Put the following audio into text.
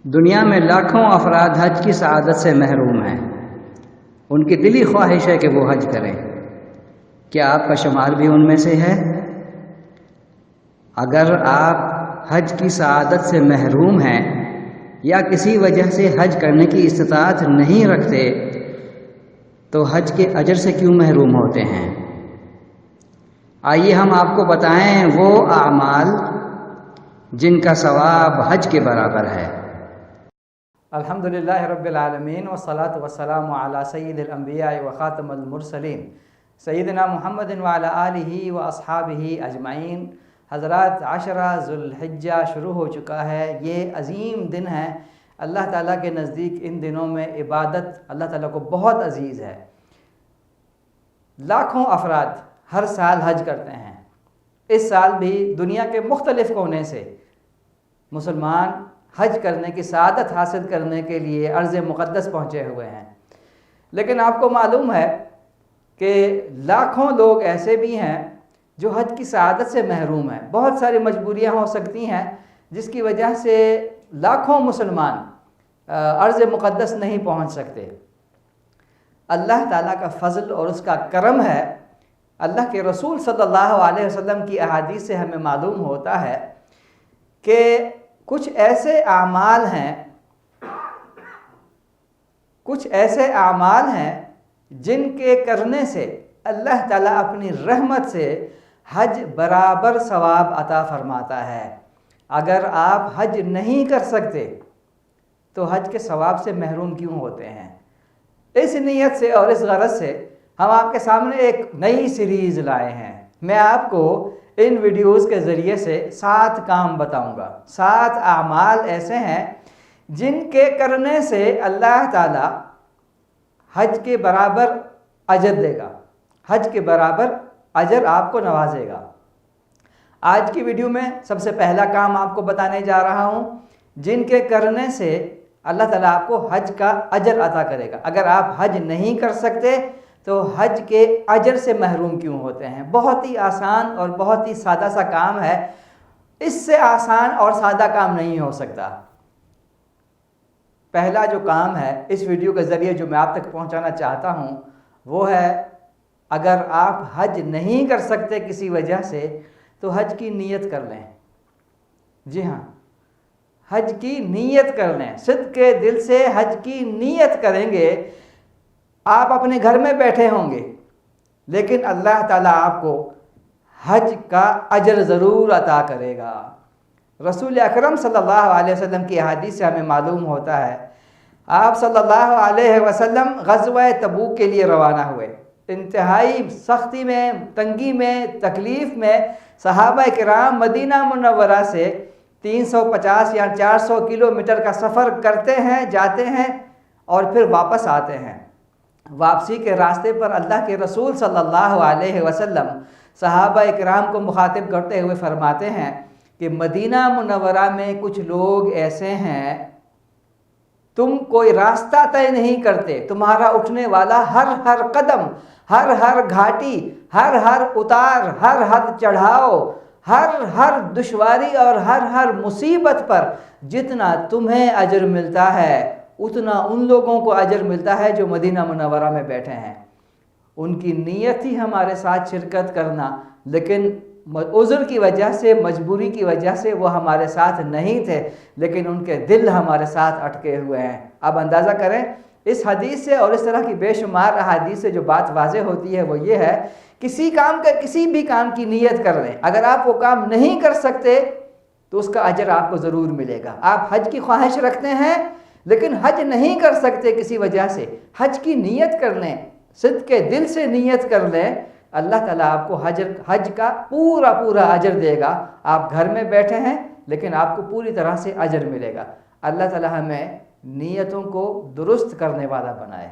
دنیا میں لاکھوں افراد حج کی سعادت سے محروم ہیں۔ ان کی دلی خواہش ہے کہ وہ حج کریں۔ کیا آپ کا شمار بھی ان میں سے ہے؟ اگر آپ حج کی سعادت سے محروم ہیں یا کسی وجہ سے حج کرنے کی استطاعت نہیں رکھتے تو حج کے اجر سے کیوں محروم ہوتے ہیں؟ آئیے ہم آپ کو بتائیں وہ اعمال جن کا ثواب حج کے برابر ہے۔ الحمدللہ رب العالمین والصلاة والسلام علی سید الانبیاء وخاتم المرسلین سیدنا محمد وعلی آلہ واصحابہ اجمعین۔ حضرات، 10 ذو الحجہ شروع ہو چکا ہے۔ یہ عظیم دن ہے۔ اللہ تعالیٰ کے نزدیک ان دنوں میں عبادت اللہ تعالیٰ کو بہت عزیز ہے۔ لاکھوں افراد ہر سال حج کرتے ہیں۔ اس سال بھی دنیا کے مختلف کونے سے مسلمان حج کرنے کی سعادت حاصل کرنے کے لیے ارض مقدس پہنچے ہوئے ہیں۔ لیکن آپ کو معلوم ہے کہ لاکھوں لوگ ایسے بھی ہیں جو حج کی سعادت سے محروم ہیں۔ بہت ساری مجبوریاں ہو سکتی ہیں جس کی وجہ سے لاکھوں مسلمان ارض مقدس نہیں پہنچ سکتے۔ اللہ تعالیٰ کا فضل اور اس کا کرم ہے۔ اللہ کے رسول صلی اللہ علیہ وسلم کی احادیث سے ہمیں معلوم ہوتا ہے کہ کچھ ایسے اعمال ہیں جن کے کرنے سے اللہ تعالیٰ اپنی رحمت سے حج برابر ثواب عطا فرماتا ہے۔ اگر آپ حج نہیں کر سکتے تو حج کے ثواب سے محروم کیوں ہوتے ہیں؟ اس نیت سے اور اس غرض سے ہم آپ کے سامنے ایک نئی سیریز لائے ہیں۔ میں آپ کو ان ویڈیوز کے ذریعے سے 7 کام بتاؤں گا۔ 7 اعمال ایسے ہیں جن کے کرنے سے اللہ تعالی حج کے برابر اجر دے گا، حج کے برابر اجر آپ کو نوازے گا۔ آج کی ویڈیو میں سب سے پہلا کام آپ کو بتانے جا رہا ہوں جن کے کرنے سے اللہ تعالیٰ آپ کو حج کا اجر عطا کرے گا۔ اگر آپ حج نہیں کر سکتے تو حج کے اجر سے محروم کیوں ہوتے ہیں؟ بہت ہی آسان اور بہت ہی سادہ سا کام ہے۔ اس سے آسان اور سادہ کام نہیں ہو سکتا۔ پہلا جو کام ہے اس ویڈیو کے ذریعے جو میں آپ تک پہنچانا چاہتا ہوں وہ ہے، اگر آپ حج نہیں کر سکتے کسی وجہ سے تو حج کی نیت کر لیں۔ جی ہاں، حج کی نیت کر لیں۔ صدق کے دل سے حج کی نیت کریں گے۔ آپ اپنے گھر میں بیٹھے ہوں گے لیکن اللہ تعالیٰ آپ کو حج کا اجر ضرور عطا کرے گا۔ رسول اکرم صلی اللہ علیہ وسلم کی احادیث سے ہمیں معلوم ہوتا ہے، آپ صلی اللہ علیہ وسلم غزوہ تبوک کے لیے روانہ ہوئے۔ انتہائی سختی میں، تنگی میں، تکلیف میں صحابہ کرام مدینہ منورہ سے 350 یا 400 کلومیٹر کا سفر کرتے ہیں، جاتے ہیں اور پھر واپس آتے ہیں۔ واپسی کے راستے پر اللہ کے رسول صلی اللہ علیہ وسلم صحابہ کرام کو مخاطب کرتے ہوئے فرماتے ہیں کہ مدینہ منورہ میں کچھ لوگ ایسے ہیں، تم کوئی راستہ طے نہیں کرتے، تمہارا اٹھنے والا ہر قدم، ہر گھاٹی، ہر اتار، ہر چڑھاؤ، ہر دشواری اور ہر مصیبت پر جتنا تمہیں اجر ملتا ہے اتنا ان لوگوں کو اجر ملتا ہے جو مدینہ منورہ میں بیٹھے ہیں۔ ان کی نیت ہی ہمارے ساتھ شرکت کرنا، لیکن عذر کی وجہ سے، مجبوری کی وجہ سے وہ ہمارے ساتھ نہیں تھے، لیکن ان کے دل ہمارے ساتھ اٹکے ہوئے ہیں۔ اب اندازہ کریں اس حدیث سے اور اس طرح کی بے شمار احادیث سے جو بات واضح ہوتی ہے وہ یہ ہے، کسی بھی کام کی نیت کر لیں۔ اگر آپ وہ کام نہیں کر سکتے تو اس کا اجر آپ کو ضرور ملے گا۔ آپ حج کی خواہش رکھتے ہیں لیکن حج نہیں کر سکتے کسی وجہ سے، حج کی نیت کر لیں، صدق کے دل سے نیت کر لیں، اللہ تعالیٰ آپ کو حج کا پورا اجر دے گا۔ آپ گھر میں بیٹھے ہیں لیکن آپ کو پوری طرح سے اجر ملے گا۔ اللہ تعالیٰ ہمیں نیتوں کو درست کرنے والا بنائے۔